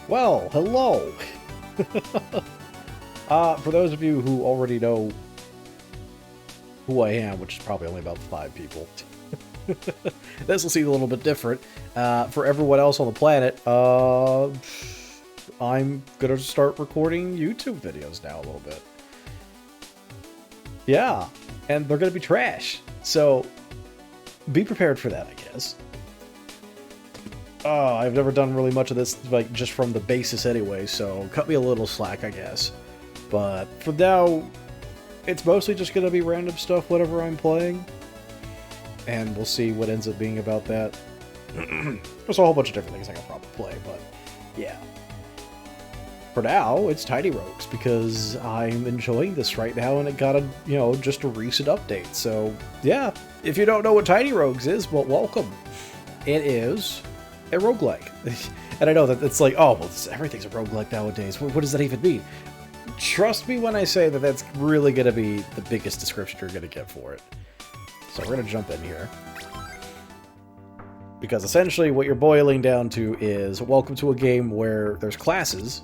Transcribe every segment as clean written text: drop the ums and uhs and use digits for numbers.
Well, hello! For those of you who already know who I am, which is probably only about 5 people, this will seem a little bit different. For everyone else on the planet, I'm gonna start recording YouTube videos now a little bit. Yeah, and they're gonna be trash, so be prepared for that, I guess. I've never done really much of this, like, just from the basis anyway, so cut me a little slack, I guess. But for now, it's mostly just gonna be random stuff whenever I'm playing. And we'll see what ends up being about that. There's a whole bunch of different things I can probably play, but yeah. For now, it's Tiny Rogues, because I'm enjoying this right now, and it got just a recent update. So, yeah, if you don't know what Tiny Rogues is, well, welcome. It is a roguelike. And I know that it's like, oh, well, everything's a roguelike nowadays. What does that even mean? Trust me when I say that that's really going to be the biggest description you're going to get for it. So we're going to jump in here. Because essentially what you're boiling down to is, welcome to a game where there's classes.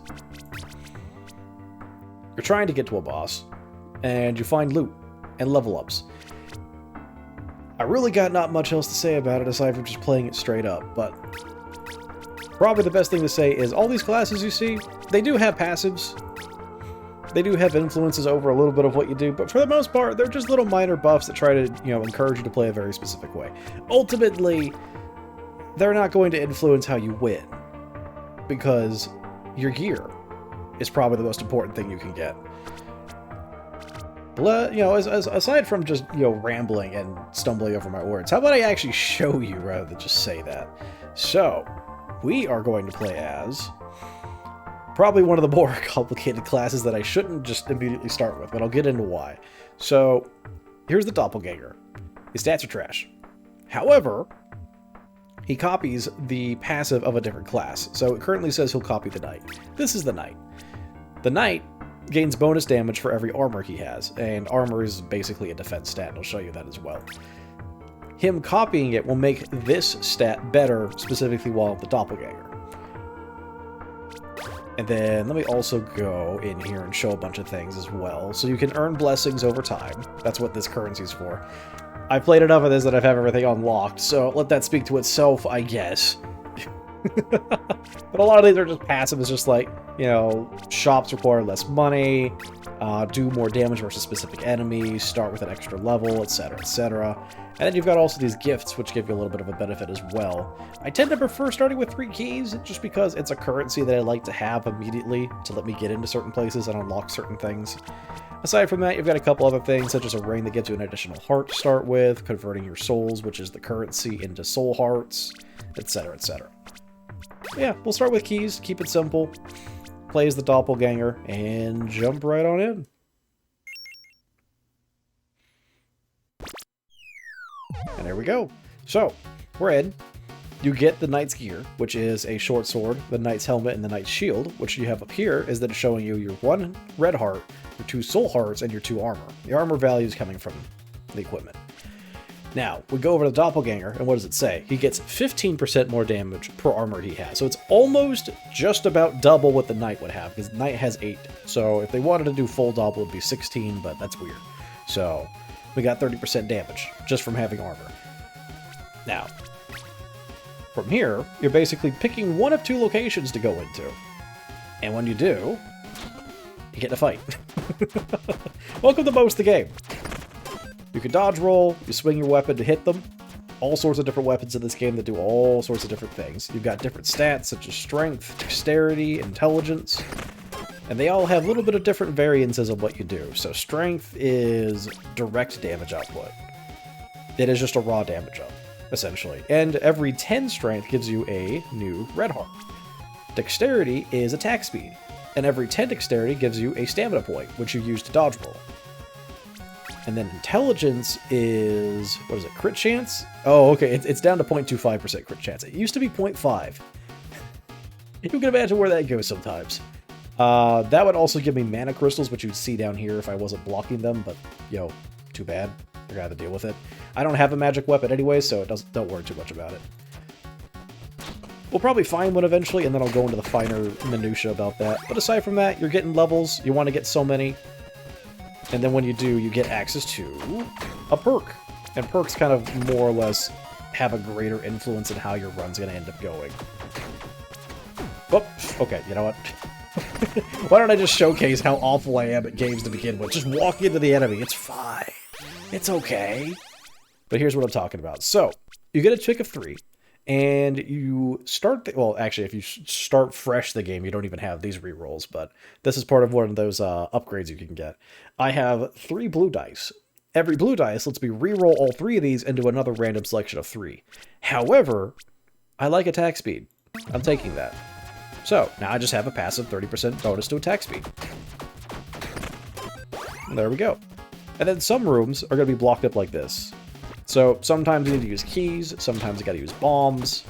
You're trying to get to a boss, and you find loot and level ups. I really got not much else to say about it aside from just playing it straight up, but probably the best thing to say is all these classes you see, they do have passives. They do have influences over a little bit of what you do, but for the most part, they're just little minor buffs that try to, encourage you to play a very specific way. Ultimately, they're not going to influence how you win, because your gear is probably the most important thing you can get. Aside from just, rambling and stumbling over my words, how about I actually show you rather than just say that? So, we are going to play as probably one of the more complicated classes that I shouldn't just immediately start with, but I'll get into why. So, here's the Doppelganger. His stats are trash. However, he copies the passive of a different class. So it currently says he'll copy the Knight. This is the Knight. The Knight gains bonus damage for every armor he has, and armor is basically a defense stat, and I'll show you that as well. Him copying it will make this stat better, specifically while the Doppelganger. And then let me also go in here and show a bunch of things as well. So you can earn blessings over time. That's what this currency's for. I've played enough of this that I've have everything unlocked, so let that speak to itself, I guess. But a lot of these are just passive. It's just like, shops require less money, do more damage versus specific enemies, start with an extra level, etc., etc. And then you've got also these gifts, which give you a little bit of a benefit as well. I tend to prefer starting with 3 keys, just because it's a currency that I like to have immediately to let me get into certain places and unlock certain things. Aside from that, you've got a couple other things, such as a ring that gives you an additional heart to start with, converting your souls, which is the currency, into soul hearts, etc., etc. Yeah, we'll start with keys, keep it simple, play as the Doppelganger, and jump right on in. And there we go. So, we're in. You get the Knight's gear, which is a short sword, the Knight's helmet, and the Knight's shield. What you have up here is that it's showing you your 1 red heart, your 2 soul hearts, and your 2 armor. The armor value is coming from the equipment. Now, we go over to the Doppelganger, and what does it say? He gets 15% more damage per armor he has. So it's almost just about double what the Knight would have, because the Knight has 8. So if they wanted to do full double, it would be 16, but that's weird. So we got 30% damage just from having armor. Now, from here, you're basically picking one of 2 locations to go into. And when you do, you get in a fight. Welcome to most of the game. You can dodge roll, you swing your weapon to hit them. All sorts of different weapons in this game that do all sorts of different things. You've got different stats such as strength, dexterity, intelligence. And they all have a little bit of different variances of what you do. So strength is direct damage output. It is just a raw damage up, essentially. And every 10 strength gives you a new red heart. Dexterity is attack speed. And every 10 dexterity gives you a stamina point, which you use to dodge roll. And then intelligence is, what is it, crit chance? Oh, okay, it's down to 0.25% crit chance. It used to be 0.5. You can imagine where that goes sometimes. That would also give me mana crystals, which you'd see down here if I wasn't blocking them, but, too bad. You're gonna have to deal with it. I don't have a magic weapon anyway, so don't worry too much about it. We'll probably find one eventually, and then I'll go into the finer minutia about that. But aside from that, you're getting levels. You want to get so many. And then when you do, you get access to a perk. And perks kind of more or less have a greater influence in how your run's going to end up going. Oh, okay, you know what? Why don't I just showcase how awful I am at games to begin with? Just walk into the enemy. It's fine. It's okay. But here's what I'm talking about. So, you get a pick of 3, and you start... well, actually, if you start fresh the game, you don't even have these rerolls, but this is part of one of those upgrades you can get. I have 3 blue dice. Every blue dice lets me reroll all 3 of these into another random selection of 3. However, I like attack speed. I'm taking that. So, now I just have a passive 30% bonus to attack speed. And there we go. And then some rooms are going to be blocked up like this. So, sometimes you need to use keys, sometimes you got to use bombs.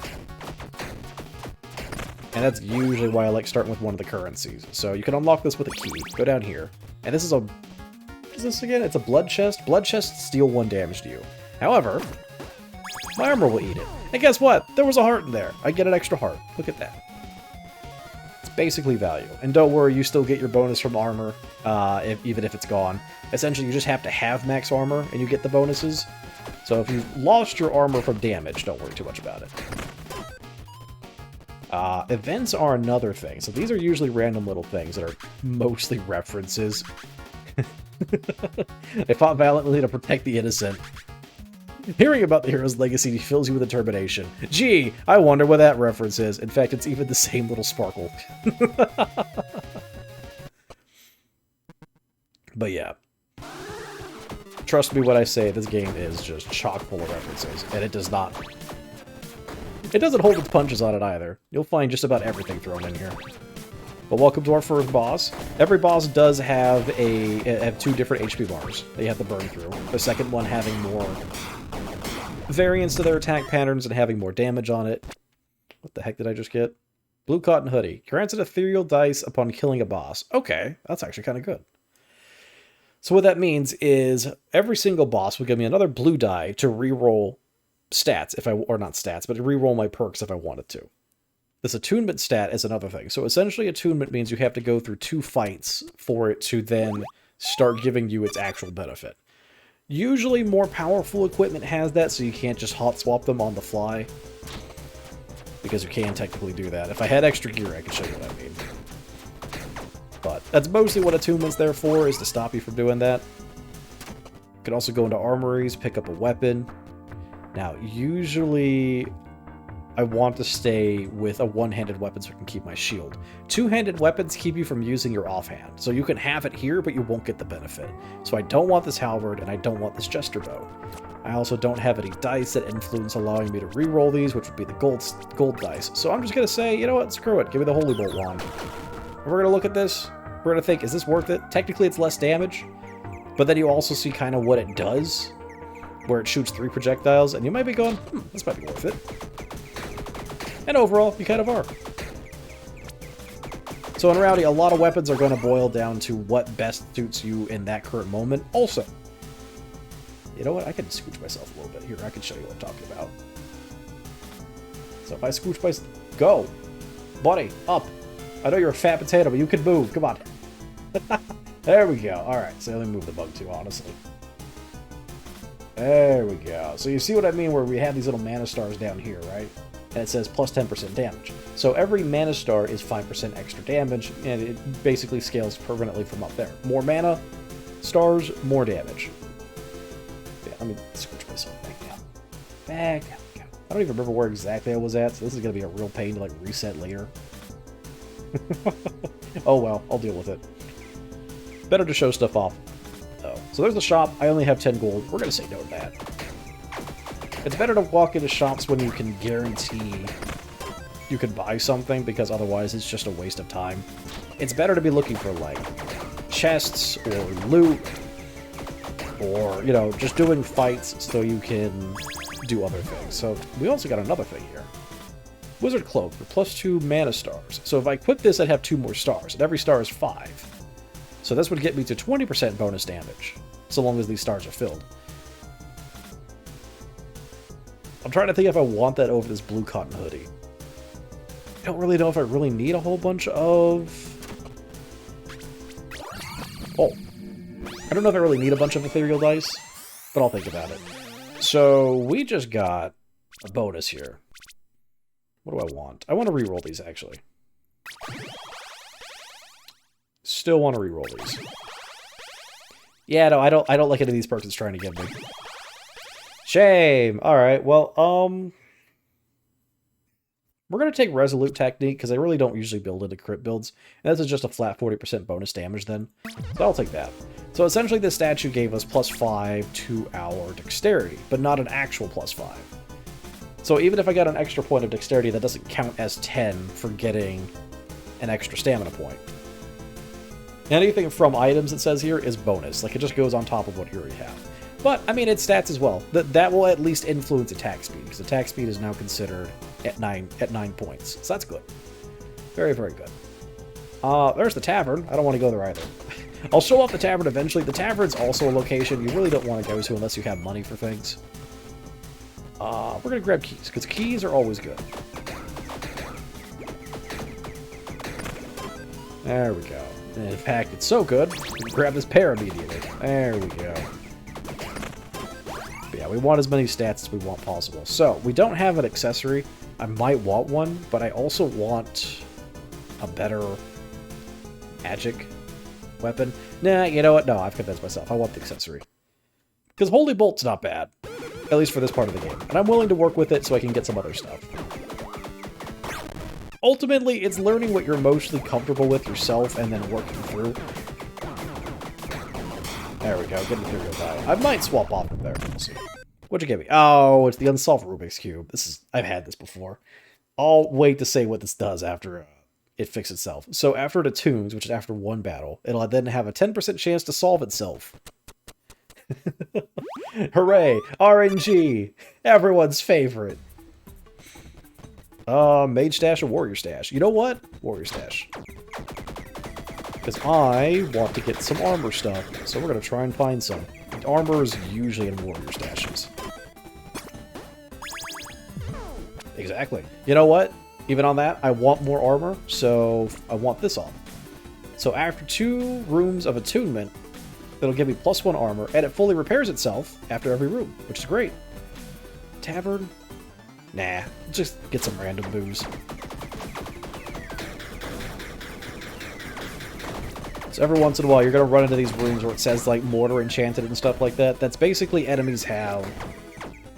And that's usually why I like starting with one of the currencies. So, you can unlock this with a key. Go down here. And this is a... what is this again? It's a blood chest. Blood chests deal 1 damage to you. However, my armor will eat it. And guess what? There was a heart in there. I get an extra heart. Look at that. Basically value. And don't worry, you still get your bonus from armor, even if it's gone. Essentially, you just have to have max armor, and you get the bonuses. So if you've lost your armor from damage, don't worry too much about it. Events are another thing. So these are usually random little things that are mostly references. They fought valiantly to protect the innocent. Hearing about the hero's legacy fills you with determination. Gee, I wonder what that reference is. In fact, it's even the same little sparkle. But yeah. Trust me when I say this game is just chock full of references, and it does not... it doesn't hold its punches on it either. You'll find just about everything thrown in here. But welcome to our first boss. Every boss does have 2 different HP bars that you have to burn through. The second one having more variance to their attack patterns and having more damage on it. What the heck did I just get? Blue cotton hoodie. Grants an ethereal dice upon killing a boss. Okay, that's actually kind of good. So what that means is every single boss will give me another blue die to reroll stats, or not stats, but to reroll my perks if I wanted to. This attunement stat is another thing. So essentially attunement means you have to go through 2 fights for it to then start giving you its actual benefit. Usually more powerful equipment has that, so you can't just hot swap them on the fly. Because you can technically do that. If I had extra gear, I could show you what I mean. But that's mostly what attunement's there for, is to stop you from doing that. You can also go into armories, pick up a weapon. Now, usually I want to stay with a one-handed weapon so I can keep my shield. Two-handed weapons keep you from using your offhand, so you can have it here, but you won't get the benefit. So I don't want this halberd, and I don't want this jester bow. I also don't have any dice that influence allowing me to reroll these, which would be the gold dice. So I'm just going to say, you know what, screw it, give me the Holy Bolt wand. And we're going to look at this, we're going to think, is this worth it? Technically it's less damage, but then you also see kind of what it does, where it shoots 3 projectiles, and you might be going, this might be worth it. And overall, you kind of are. So in reality, a lot of weapons are going to boil down to what best suits you in that current moment. Also, you know what? I can scooch myself a little bit here. I can show you what I'm talking about. So if I scooch myself... Go! Buddy, up! I know you're a fat potato, but you can move. Come on. There we go. Alright, so let me move the bug too, honestly. There we go. So you see what I mean where we have these little mana stars down here, right? And it says plus 10% damage. So every mana star is 5% extra damage, and it basically scales permanently from up there. More mana stars, more damage. Yeah, let me switch myself back down. Back down. I don't even remember where exactly I was at, so this is going to be a real pain to like reset later. Oh well, I'll deal with it. Better to show stuff off. Oh, so there's the shop. I only have 10 gold. We're going to say no to that. It's better to walk into shops when you can guarantee you can buy something, because otherwise it's just a waste of time. It's better to be looking for, like, chests or loot or, you know, just doing fights so you can do other things. So we also got another thing here. Wizard Cloak for plus 2 mana stars. So if I quit this, I'd have 2 more stars, and every star is 5. So this would get me to 20% bonus damage, so long as these stars are filled. I'm trying to think if I want that over this blue cotton hoodie. don't really know if I really need a whole bunch of... Oh. I don't know if I really need a bunch of ethereal dice, but I'll think about it. So we just got a bonus here. What do I want? I want to reroll these, actually. Still want to reroll these. Yeah, no, I don't like any of these perks it's trying to give me. Shame! Alright, well, we're going to take Resolute Technique, because I really don't usually build into crit builds. And this is just a flat 40% bonus damage then. So I'll take that. So essentially this statue gave us +5 to our dexterity, but not an actual +5. So even if I got an extra point of dexterity, that doesn't count as 10 for getting an extra stamina point. Anything from items, it says here, is bonus. Like, it just goes on top of what you already have. But, I mean, it's stats as well. That will at least influence attack speed, because attack speed is now considered at 9 points. So that's good. Very, very good. There's the tavern. I don't want to go there either. I'll show off the tavern eventually. The tavern's also a location you really don't want to go to unless you have money for things. We're going to grab keys, because keys are always good. There we go. And in fact, it's so good, we can grab this pair immediately. There we go. But yeah, we want as many stats as we want possible. So, we don't have an accessory. I might want one, but I also want a better magic weapon. Nah, you know what? No, I've convinced myself. I want the accessory. Because Holy Bolt's not bad. At least for this part of the game. And I'm willing to work with it so I can get some other stuff. Ultimately, it's learning what you're mostly comfortable with yourself and then working through. There we go, get an Ethereal die. I might swap off it there. Let's see. What'd you give me? Oh, it's the Unsolved Rubik's Cube. I've had this before. I'll wait to say what this does after it fixes itself. So after it attunes, which is after one battle, it'll then have a 10% chance to solve itself. Hooray! RNG! Everyone's favorite. Mage Stash or Warrior Stash? You know what? Warrior Stash. Because I want to get some armor stuff, so we're going to try and find some. Armor is usually in Warrior Stashes. Exactly. You know what? Even on that, I want more armor, so I want this on. So after 2 rooms of attunement, it'll give me +1 armor, and it fully repairs itself after every room, which is great. Tavern? Nah, just get some random booze. So every once in a while, you're going to run into these rooms where it says, like, Mortar Enchanted and stuff like that. That's basically enemies have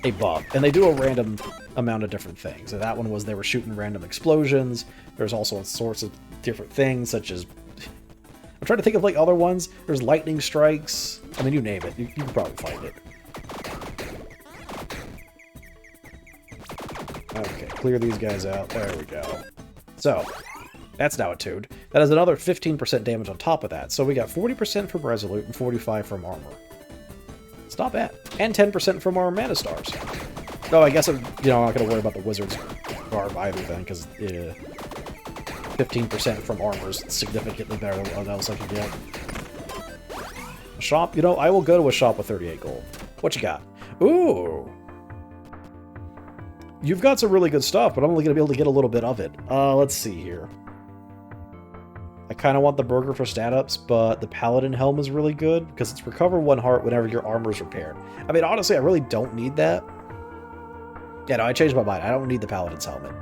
a buff, and they do a random amount of different things. So that one was they were shooting random explosions. There's also sorts of different things, such as... I'm trying to think of, like, other ones. There's lightning strikes. I mean, you name it. You can probably find it. Okay, clear these guys out. There we go. So, that's now attuned. That has another 15% damage on top of that. So we got 40% from Resolute and 45% from Armor. It's not bad. And 10% from our Mana Stars. No, I guess I'm not going to worry about the Wizard's Garb either then, because 15% from Armor is significantly better than what else I can get. A shop? I will go to a shop with 38 gold. What you got? Ooh! You've got some really good stuff, but I'm only going to be able to get a little bit of it. Let's see here. I kind of want the burger for stat ups, but the Paladin Helm is really good, because it's recover 1 heart whenever your armor is repaired. I mean, honestly, I really don't need that. Yeah, no, I changed my mind. I don't need the Paladin's Helmet.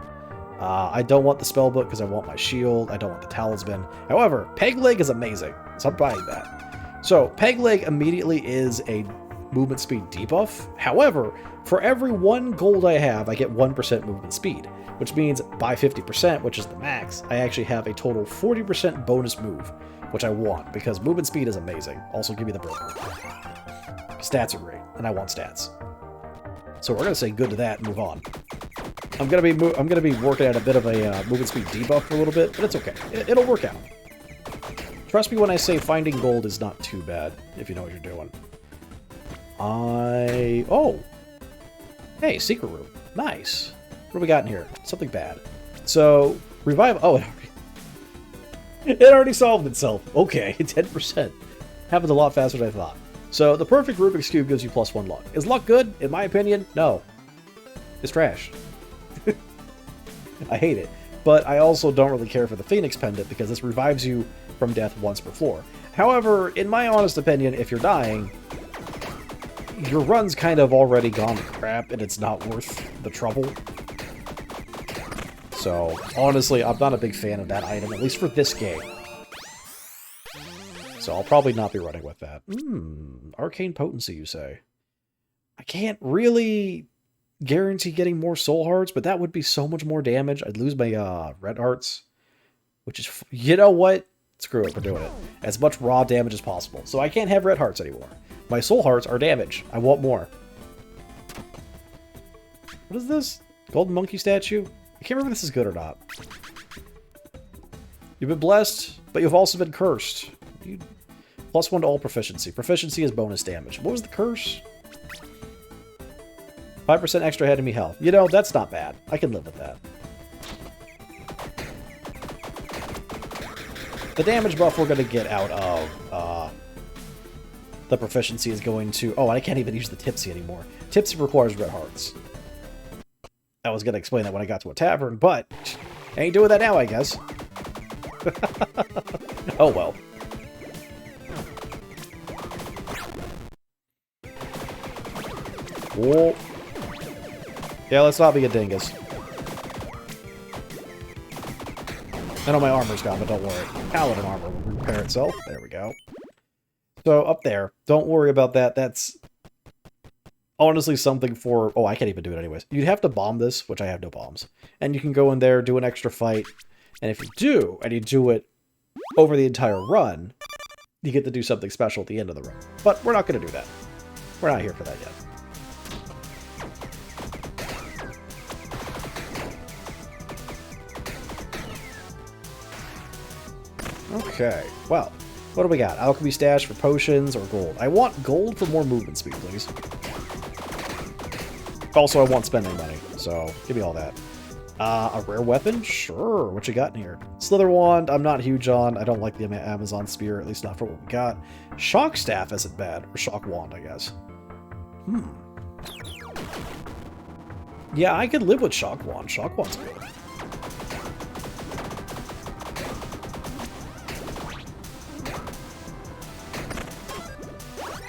I don't want the Spellbook, because I want my shield. I don't want the Talisman. However, Peg Leg is amazing, so I'm buying that. So, Peg Leg immediately is a movement speed debuff. However, for every 1 gold I have, I get 1% movement speed, which means by 50%, which is the max, I actually have a total 40% bonus move, which I want, because movement speed is amazing. Also, give me the burger. Stats are great, and I want stats. So we're gonna say good to that and move on. I'm gonna be working at a bit of a movement speed debuff for a little bit, but it's okay. It'll work out. Trust me when I say finding gold is not too bad, if you know what you're doing. Oh! Hey, secret room. Nice. What do we got in here? Something bad. So, revive... Oh, it already solved itself. Okay, 10%. Happens a lot faster than I thought. So, the perfect Rubik's Cube gives you +1 luck. Is luck good? In my opinion, no. It's trash. I hate it. but I also don't really care for the Phoenix Pendant because this revives you from death once per floor. However, in my honest opinion, if you're dying, your run's kind of already gone to crap and it's not worth the trouble. So, honestly, I'm not a big fan of that item, at least for this game. So I'll probably not be running with that. Arcane Potency, you say? I can't really guarantee getting more soul hearts, but that would be so much more damage. I'd lose my red hearts, which is... You know what? Screw it, we're doing it. As much raw damage as possible. So I can't have red hearts anymore. My soul hearts are damage. I want more. What is this? Golden monkey statue? I can't remember if this is good or not. You've been blessed, but you've also been cursed. +1 to all proficiency. Proficiency is bonus damage. What was the curse? 5% extra enemy health. You know, that's not bad. I can live with that. The damage buff we're going to get out of the proficiency is going to... Oh, I can't even use the Tipsy anymore. Tipsy requires red hearts. I was going to explain that when I got to a tavern, but I ain't doing that now, I guess. Oh, well. Whoa. Yeah, let's not be a dingus. I know my armor's gone, but don't worry. Paladin armor will repair itself. There we go. So, up there. Don't worry about that. That's honestly something for... Oh, I can't even do it anyways. You'd have to bomb this, which I have no bombs. And you can go in there, do an extra fight. And if you do, and you do it over the entire run, you get to do something special at the end of the run. But we're not going to do that. We're not here for that yet. Okay, well, what do we got? Alchemy stash for potions or gold? I want gold for more movement speed, please. Also, I want spending money, so give me all that. A rare weapon? Sure, what you got in here? Slither wand, I'm not huge on. I don't like the Amazon spear, at least not for what we got. Shock staff isn't bad, or shock wand, I guess. Yeah, I could live with shock wand. Shock wand's good.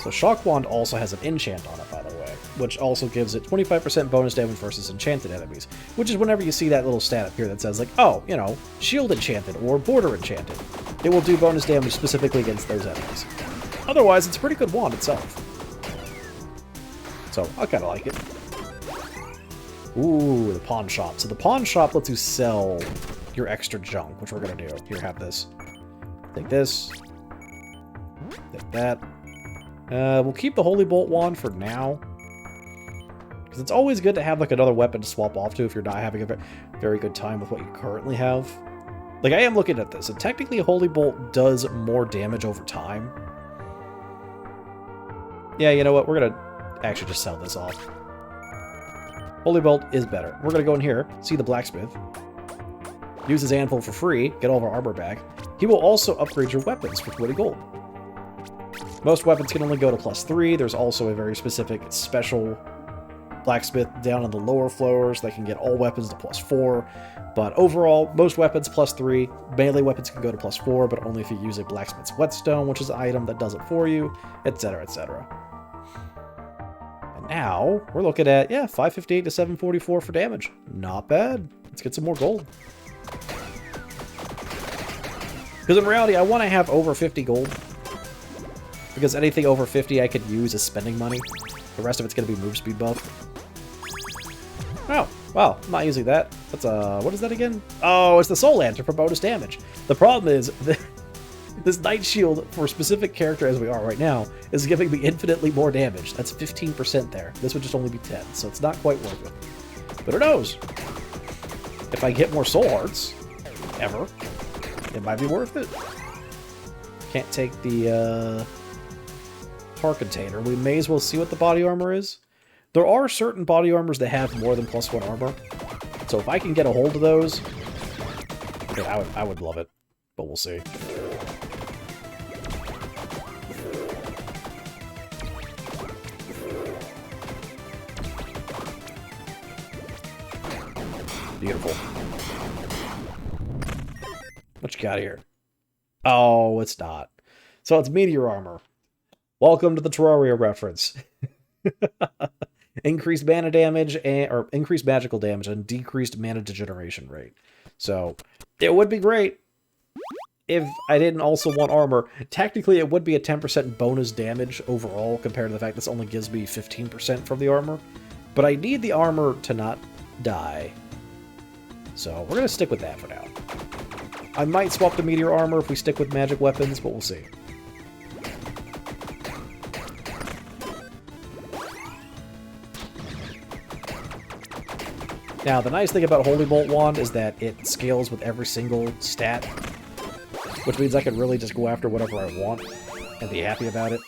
So Shock Wand also has an enchant on it, by the way, which also gives it 25% bonus damage versus enchanted enemies, which is whenever you see that little stat up here that says, like, oh, you know, shield enchanted or border enchanted. It will do bonus damage specifically against those enemies. Otherwise, it's a pretty good wand itself. So, I kind of like it. Ooh, the pawn shop. So the pawn shop lets you sell your extra junk, which we're going to do. Here, have this. Take this. Take that. We'll keep the Holy Bolt wand for now. Because it's always good to have, like, another weapon to swap off to if you're not having a very good time with what you currently have. Like, I am looking at this, and technically Holy Bolt does more damage over time. Yeah, you know what? We're gonna actually just sell this off. Holy Bolt is better. We're gonna go in here, see the blacksmith. Use his anvil for free, get all of our armor back. He will also upgrade your weapons for 20 gold. Most weapons can only go to +3. There's also a very specific special blacksmith down in the lower floors that can get all weapons to +4. But overall, most weapons +3. Melee weapons can go to +4, but only if you use a blacksmith's whetstone, which is an item that does it for you, etc., etc. And now, we're looking at, yeah, 558 to 744 for damage. Not bad. Let's get some more gold. Because in reality, I want to have over 50 gold. Because anything over 50 I could use as spending money. The rest of it's going to be move speed buff. Oh, wow, I'm not using that. That's what is that again? Oh, it's the Soul Lantern for bonus damage. The problem is, this Knight Shield for a specific character as we are right now is giving me infinitely more damage. That's 15% there. This would just only be 10, so it's not quite worth it. But who knows? If I get more Soul Hearts, ever, it might be worth it. Can't take the, Heart Container. We may as well see what the body armor is. There are certain body armors that have more than +1 armor. So if I can get a hold of those, yeah, I would love it. But we'll see. Beautiful. What you got here? Oh, it's not. So it's meteor armor. Welcome to the Terraria reference. Increased mana damage or increased magical damage and decreased mana degeneration rate. So it would be great if I didn't also want armor. Technically, it would be a 10% bonus damage overall compared to the fact this only gives me 15% from the armor. But I need the armor to not die. So we're going to stick with that for now. I might swap to meteor armor if we stick with magic weapons, but we'll see. Now, the nice thing about Holy Bolt Wand is that it scales with every single stat, which means I can really just go after whatever I want and be happy about it.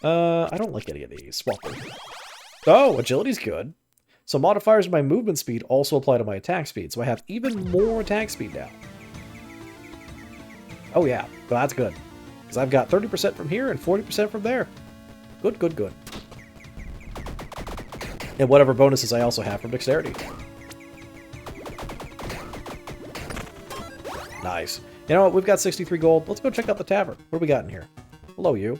I don't like any of these. Swap them. Oh, agility's good. So modifiers of my movement speed also apply to my attack speed, so I have even more attack speed now. Oh yeah, well, that's good. Because I've got 30% from here and 40% from there. Good, good, good. And whatever bonuses I also have from dexterity. Nice. You know what? We've got 63 gold. Let's go check out the tavern. What do we got in here? Hello, you.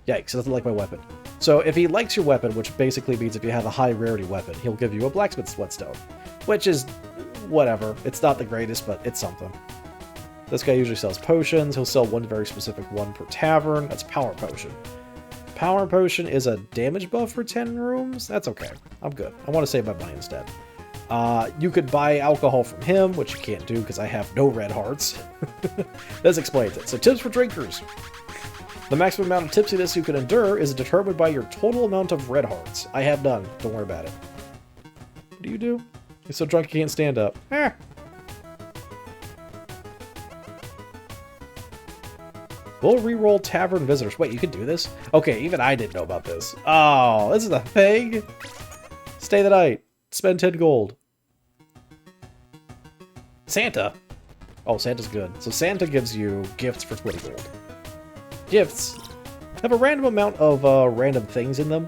Yikes, doesn't like my weapon. So if he likes your weapon, which basically means if you have a high rarity weapon, he'll give you a blacksmith's whetstone. Which is whatever. It's not the greatest, but it's something. This guy usually sells potions. He'll sell one very specific one per tavern. That's Power Potion. Power Potion is a damage buff for 10 rooms. That's okay. I'm good. I want to save my money instead. You could buy alcohol from him, which you can't do because I have no red hearts. This explains it. So tips for drinkers. The maximum amount of tipsiness you can endure is determined by your total amount of red hearts. I have none. Don't worry about it. What do you do? You're so drunk you can't stand up. Eh. We'll reroll tavern visitors. Wait, you can do this? Okay, even I didn't know about this. Oh, this is a thing? Stay the night. Spend 10 gold. Santa. Oh, Santa's good. So Santa gives you gifts for 20 gold. Gifts have a random amount of random things in them.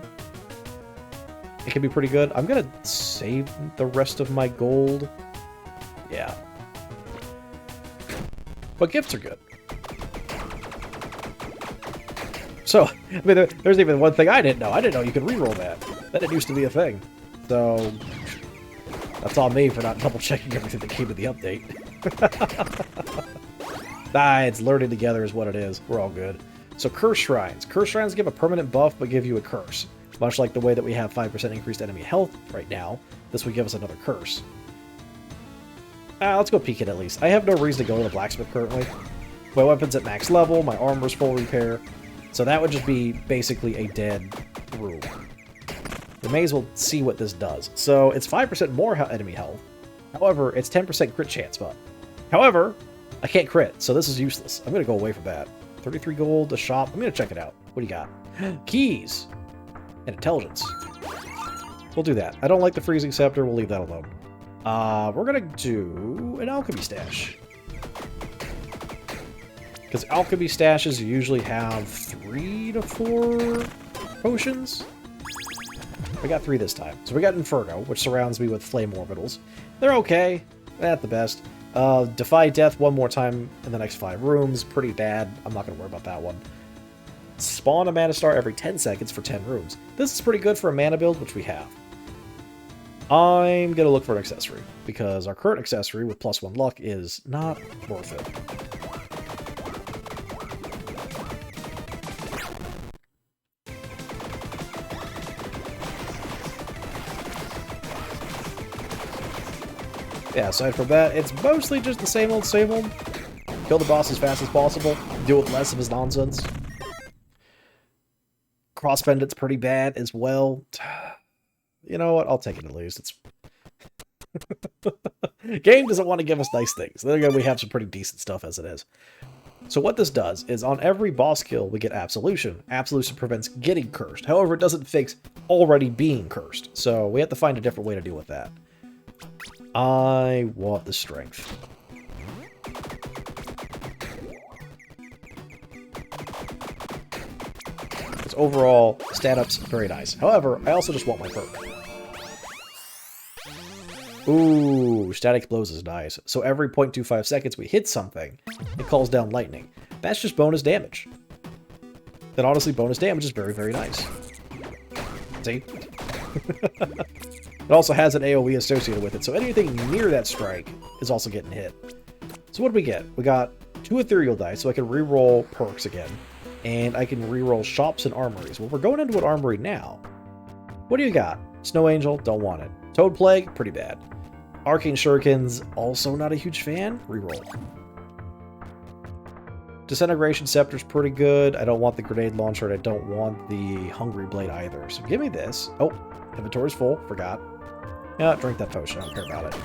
It can be pretty good. I'm gonna save the rest of my gold. Yeah. But gifts are good. So, I mean, there's even one thing I didn't know. I didn't know you could reroll that. That didn't used to be a thing. So, that's on me for not double-checking everything that came with the update. Nah, it's learning together is what it is. We're all good. So, Curse Shrines. Curse Shrines give a permanent buff, but give you a curse. Much like the way that we have 5% increased enemy health right now, this would give us another curse. Let's go peek it at least. I have no reason to go to the blacksmith currently. My weapon's at max level, my armor's full repair. So that would just be basically a dead room. We may as well see what this does. So it's 5% more enemy health. However, it's 10% crit chance, but... However, I can't crit, so this is useless. I'm going to go away from that. 33 gold, the shop. I'm going to check it out. What do you got? Keys! And intelligence. We'll do that. I don't like the freezing scepter. We'll leave that alone. We're going to do an alchemy stash. Because alchemy stashes usually have 3 to 4 potions. We got 3 this time. So we got Inferno, which surrounds me with flame orbitals. They're okay. At the best. Defy death one more time in the next 5 rooms. Pretty bad. I'm not going to worry about that one. Spawn a mana star every 10 seconds for 10 rooms. This is pretty good for a mana build, which we have. I'm going to look for an accessory, because our current accessory with +1 luck is not worth it. Yeah, aside from that, it's mostly just the same old, same old. Kill the boss as fast as possible. Deal with less of his nonsense. Cross Pendant's pretty bad as well. You know what? I'll take it at least. It's Game doesn't want to give us nice things. Then again, we have some pretty decent stuff as it is. So what this does is on every boss kill, we get Absolution. Absolution prevents getting cursed. However, it doesn't fix already being cursed. So we have to find a different way to deal with that. I want the strength. Because overall, stat up's very nice. However, I also just want my perk. Ooh, static blows is nice. So every 0.25 seconds we hit something, it calls down lightning. That's just bonus damage. And honestly, bonus damage is very, very nice. See? It also has an AoE associated with it, so anything near that strike is also getting hit. So what do we get? We got 2 ethereal dice, so I can reroll perks again. And I can reroll shops and armories. Well, we're going into an armory now. What do you got? Snow Angel, don't want it. Toad Plague, pretty bad. Arcane Shurikens, also not a huge fan. Reroll. Disintegration Scepter's pretty good. I don't want the Grenade Launcher, and I don't want the Hungry Blade either. So give me this. Oh, inventory's full. Forgot. Yeah, drink that potion. I don't care about it.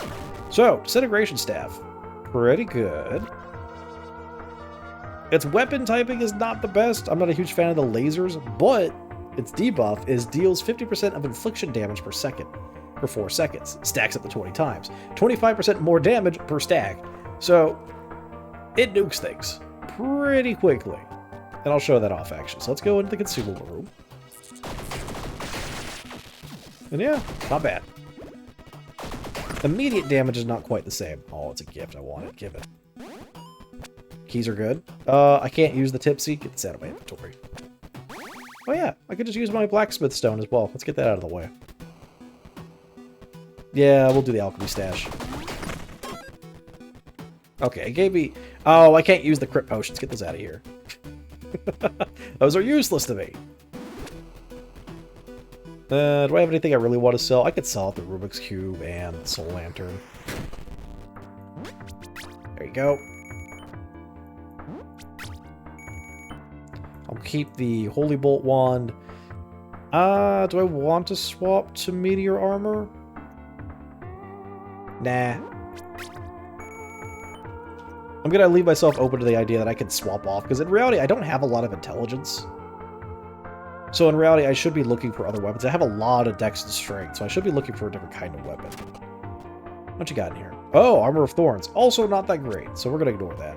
So, Disintegration Staff. Pretty good. Its weapon typing is not the best. I'm not a huge fan of the lasers, but its debuff is deals 50% of infliction damage per second for 4 seconds. Stacks up to 20 times. 25% more damage per stack. So, it nukes things pretty quickly. And I'll show that off, actually. So let's go into the consumable room. And yeah, not bad. Immediate damage is not quite the same. Oh, it's a gift. I want it. Give it. Keys are good. I can't use the tipsy. Get this out of my inventory. Oh yeah, I could just use my blacksmith stone as well. Let's get that out of the way. Yeah, we'll do the alchemy stash. Okay, it gave me... Oh, I can't use the crit potions. Get those out of here. Those are useless to me. Do I have anything I really want to sell? I could sell the Rubik's Cube and the Soul Lantern. There you go. I'll keep the Holy Bolt Wand. Do I want to swap to Meteor Armor? Nah. I'm gonna leave myself open to the idea that I can swap off, because in reality, I don't have a lot of intelligence. So in reality, I should be looking for other weapons. I have a lot of dex and strength, so I should be looking for a different kind of weapon. What you got in here? Oh, Armor of Thorns. Also not that great, so we're gonna ignore that.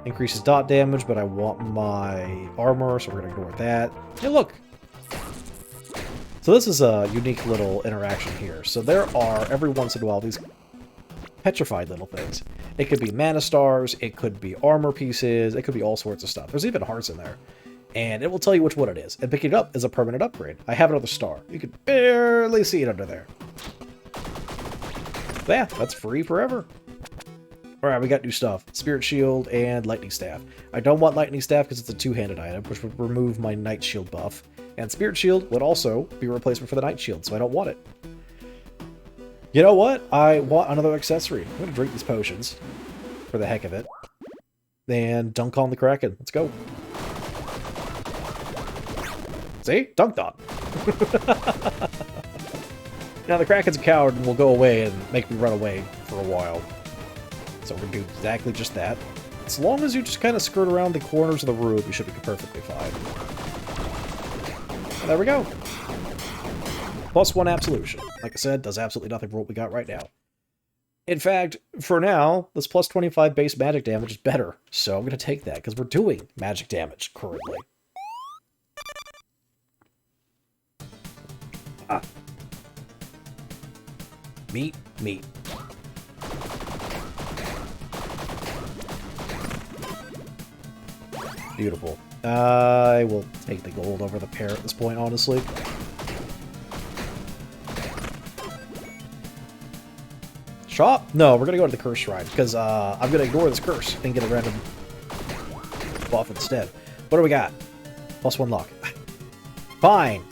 Increases dot damage, but I want my armor, so we're gonna ignore that. Hey, look! So this is a unique little interaction here. So there are, every once in a while, these petrified little things. It could be mana stars, it could be armor pieces, it could be all sorts of stuff. There's even hearts in there. And it will tell you which one it is. And picking it up is a permanent upgrade. I have another star. You can barely see it under there. But yeah, that's free forever. Alright, we got new stuff. Spirit Shield and Lightning Staff. I don't want Lightning Staff because it's a two-handed item, which would remove my Night Shield buff. And Spirit Shield would also be a replacement for the Night Shield, so I don't want it. You know what? I want another accessory. I'm going to drink these potions for the heck of it. And dunk on the Kraken. Let's go. See? Dunked on. Now the Kraken's a coward and will go away and make me run away for a while. So we're going to do exactly just that. As long as you just kind of skirt around the corners of the room, you should be perfectly fine. And there we go. +1 Absolution. Like I said, does absolutely nothing for what we got right now. In fact, for now, this +25 base magic damage is better. So I'm going to take that, because we're doing magic damage currently. Ah. Meat. Beautiful. I will take the gold over the pear at this point, honestly. Shop? No, we're gonna go to the curse shrine, because I'm gonna ignore this curse and get a random buff instead. What do we got? +1 luck. Fine.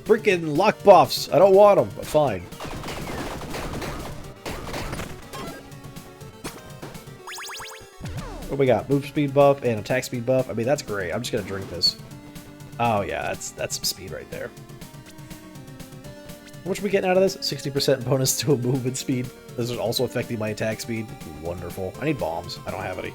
Freaking luck buffs. I don't want them, but fine. What do we got? Move speed buff and attack speed buff. I mean, that's great. I'm just gonna drink this. Oh yeah, that's some speed right there. How much are we getting out of this? 60% bonus to a movement speed. This is also affecting my attack speed. Wonderful. I need bombs. I don't have any.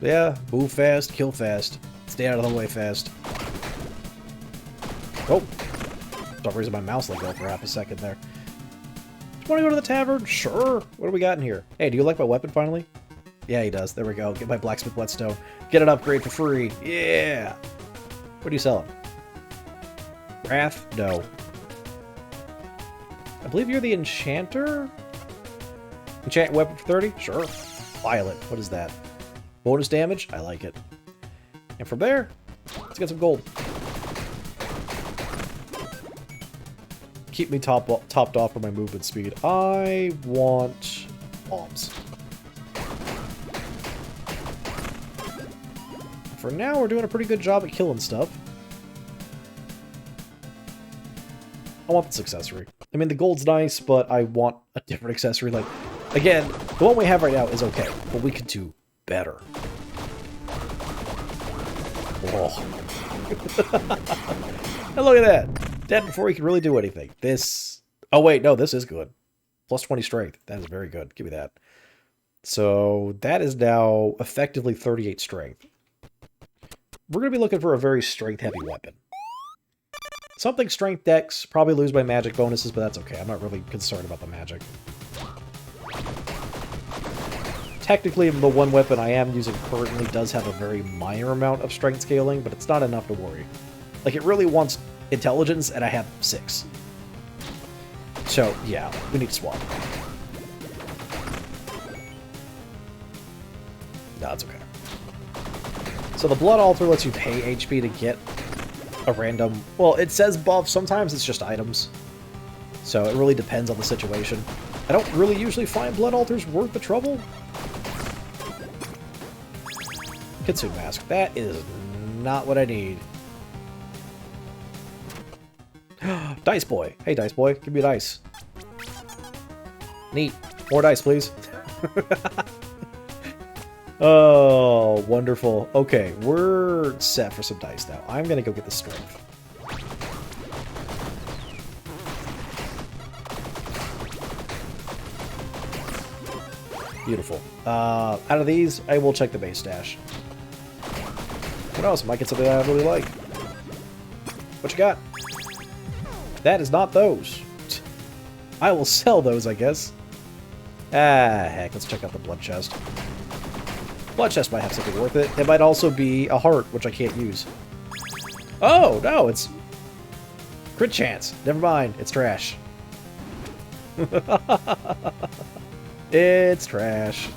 Yeah, move fast, kill fast. Stay out of the way fast. Oh! For some reason my mouse let go for half a second there. Do you want to go to the tavern? Sure. What do we got in here? Hey, do you like my weapon finally? Yeah, he does. There we go. Get my blacksmith whetstone. Get an upgrade for free. Yeah! What are you selling? Wrath? No. I believe you're the enchanter? Enchant weapon for 30? Sure. Violet. What is that? Bonus damage? I like it. And from there, let's get some gold. Keep me topped off for my movement speed. I want bombs. For now, we're doing a pretty good job at killing stuff. I want this accessory. I mean, the gold's nice, but I want a different accessory. Like, again, the one we have right now is okay, but we could do better. Oh. And look at that. Dead before he can really do anything. This... Oh, wait, no, this is good. Plus 20 strength. That is very good. Give me that. So, that is now effectively 38 strength. We're going to be looking for a very strength-heavy weapon. Something strength dex, probably lose my magic bonuses, but that's okay. I'm not really concerned about the magic. Technically, the one weapon I am using currently does have a very minor amount of strength scaling, but it's not enough to worry. Like, it really wants intelligence, and I have 6. So, yeah, we need to swap. No, it's okay. So the Blood Altar lets you pay HP to get a random... Well, it says buff. Sometimes it's just items. So it really depends on the situation. I don't really usually find Blood Altars worth the trouble. Kitsune Mask. That is not what I need. Dice Boy. Hey, Dice Boy. Give me a dice. Neat. More dice, please. Oh, wonderful. Okay, we're set for some dice now. I'm going to go get the strength. Beautiful. Out of these, I will check the base stash. Who knows? Might get something I really like. What you got? That is not those. I will sell those, I guess. Ah, heck. Let's check out the blood chest. Blood chest might have something worth it. It might also be a heart, which I can't use. Oh, no, it's... Crit chance. Never mind. It's trash. It's trash.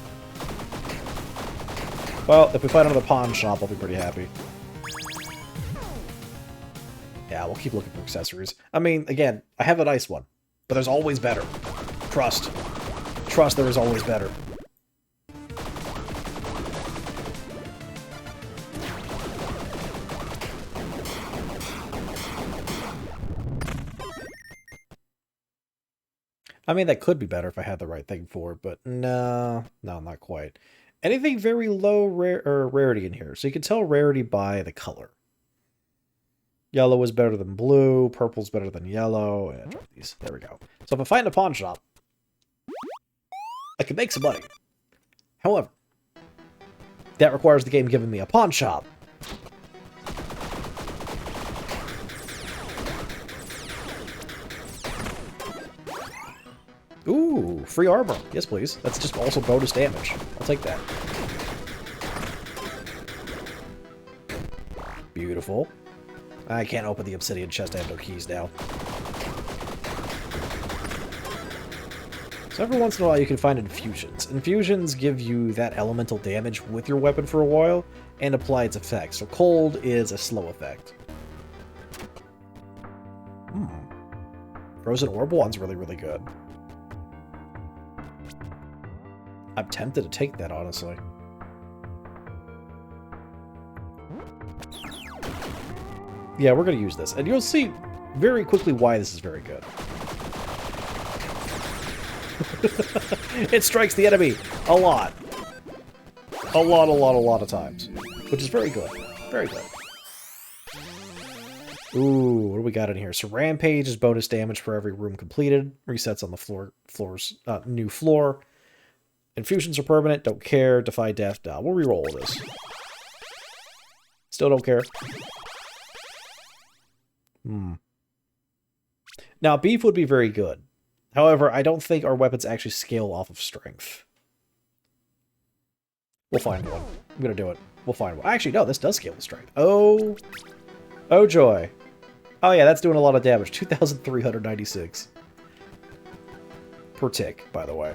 Well, if we find another pawn shop, I'll be pretty happy. Yeah, we'll keep looking for accessories. I mean, again, I have a nice one, but there's always better. Trust. Trust there is always better. I mean, that could be better if I had the right thing for it, but no, not quite. Anything very low rarity in here. So you can tell rarity by the color. Yellow is better than blue, purple's better than yellow, and these. There we go. So if I find a pawn shop, I can make some money. However, that requires the game giving me a pawn shop. Ooh, free armor. Yes, please. That's just also bonus damage. I'll take that. Beautiful. I can't open the obsidian chest. I have no keys now. So every once in a while you can find infusions. Infusions give you that elemental damage with your weapon for a while and apply its effects. So cold is a slow effect. Frozen Orb one's really, really good. I'm tempted to take that, honestly. Yeah, we're going to use this. And you'll see very quickly why this is very good. It strikes the enemy a lot. A lot of times. Which is very good. Very good. Ooh, what do we got in here? So Rampage is bonus damage for every room completed. Resets on the new floor. Infusions are permanent, don't care. Defy death, nah, we'll reroll this. Still don't care. Now, beef would be very good. However, I don't think our weapons actually scale off of strength. We'll find one. I'm gonna do it. We'll find one. Actually, no, this does scale with strength. Oh. Oh joy. Oh yeah, that's doing a lot of damage. 2,396. Per tick, by the way.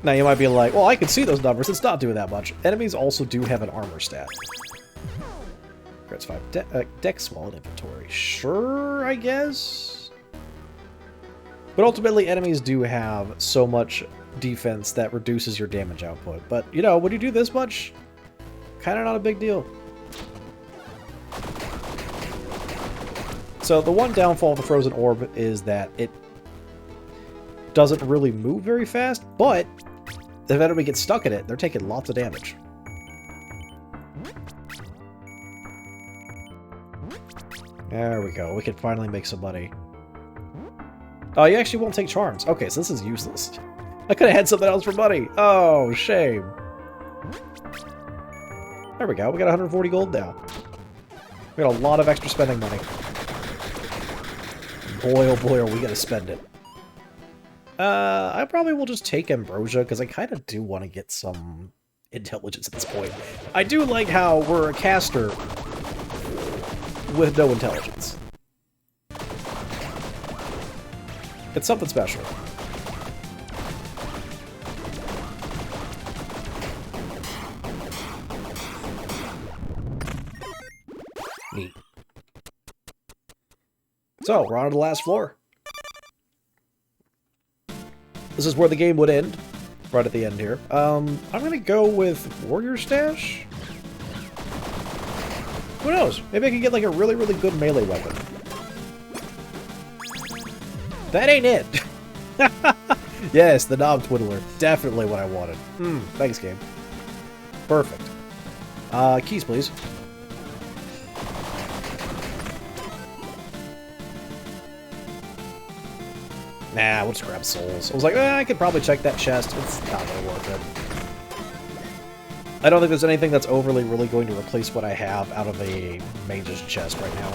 Now you might be like, well, I can see those numbers. It's not doing that much. Enemies also do have an armor stat. Crits 5. Dex while in inventory. Sure, I guess? But ultimately, enemies do have so much defense that reduces your damage output. But, you know, when you do this much, kind of not a big deal. So the one downfall of the Frozen Orb is that it doesn't really move very fast, but if enemy gets stuck in it, they're taking lots of damage. There we go. We can finally make some money. Oh, you actually won't take charms. Okay, so this is useless. I could have had something else for money. Oh, shame. There we go. We got 140 gold now. We got a lot of extra spending money. Boy, oh boy, are we gonna spend it. I probably will just take Ambrosia, because I kind of do want to get some intelligence at this point. I do like how we're a caster with no intelligence. It's something special. Neat. So, we're on to the last floor. This is where the game would end. Right at the end here. I'm gonna go with Warrior Stash? Who knows? Maybe I can get like a really, really good melee weapon. That ain't it! Yes, the knob twiddler. Definitely what I wanted. Thanks, game. Perfect. Keys, please. Nah, we'll just grab souls. I was like, I could probably check that chest. It's not really worth it. I don't think there's anything that's overly really going to replace what I have out of a mage's chest right now.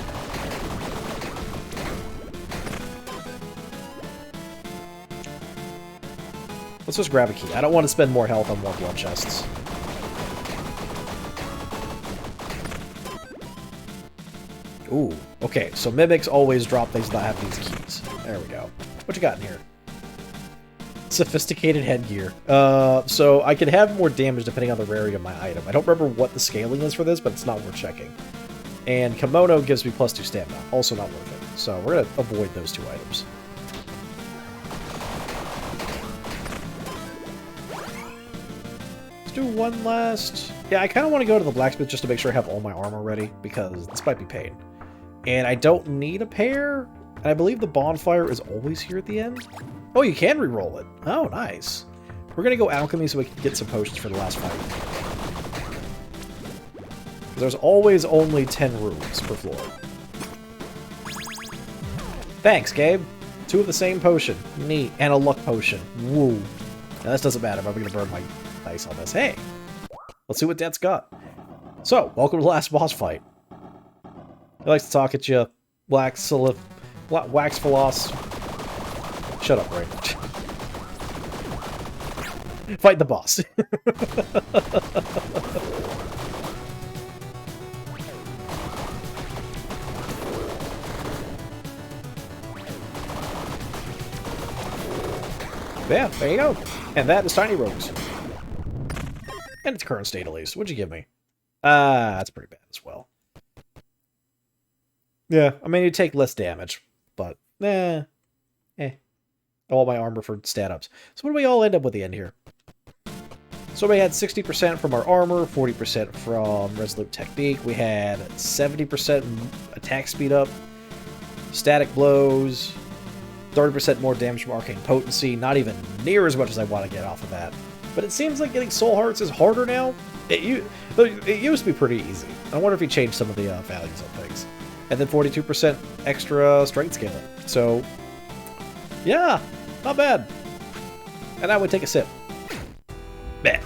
Let's just grab a key. I don't want to spend more health on more blood chests. Ooh, okay, so mimics always drop things that have these keys. There we go. What you got in here? Sophisticated headgear. So I can have more damage depending on the rarity of my item. I don't remember what the scaling is for this, but it's not worth checking. And Kimono gives me +2 stamina. Also not worth it. So we're going to avoid those two items. Let's do one last... Yeah, I kind of want to go to the blacksmith just to make sure I have all my armor ready, because this might be pain. And I don't need a pair. And I believe the bonfire is always here at the end. Oh, you can re-roll it. Oh, nice. We're going to go alchemy so we can get some potions for the last fight. There's always only 10 rooms per floor. Thanks, Gabe. 2 of the same potion. Neat. And a luck potion. Woo. Now, this doesn't matter. I'm going to burn my dice on this. Hey, let's see what Dad's got. So, welcome to the last boss fight. He likes to talk at you. Wax Philos. Shut up, Ray. Fight the boss. Yeah, there you go. And that is Tiny Rogues. And its current state, at least. What'd you give me? That's pretty bad as well. Yeah, I mean, you take less damage, but all my armor for stat ups. So what do we all end up with at the end here? So we had 60% from our armor, 40% from Resolute Technique. We had 70% attack speed up, static blows, 30% more damage from Arcane Potency. Not even near as much as I want to get off of that. But it seems like getting Soul Hearts is harder now. It used to be pretty easy. I wonder if he changed some of the values on things. And then 42% extra strength scaling. So, yeah, not bad. And I would take a sip. Bad.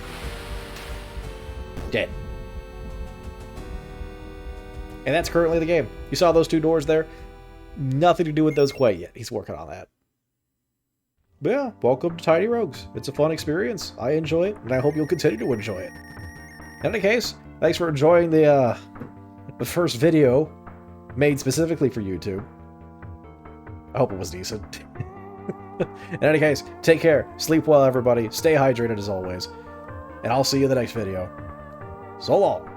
Dead. And that's currently the game. You saw those 2 doors there? Nothing to do with those quite yet. He's working on that. But yeah, welcome to Tiny Rogues. It's a fun experience. I enjoy it, and I hope you'll continue to enjoy it. In any case, thanks for enjoying the first video made specifically for YouTube. I hope it was decent. In any case, take care, sleep well, everybody, stay hydrated as always, and I'll see you in the next video. So long.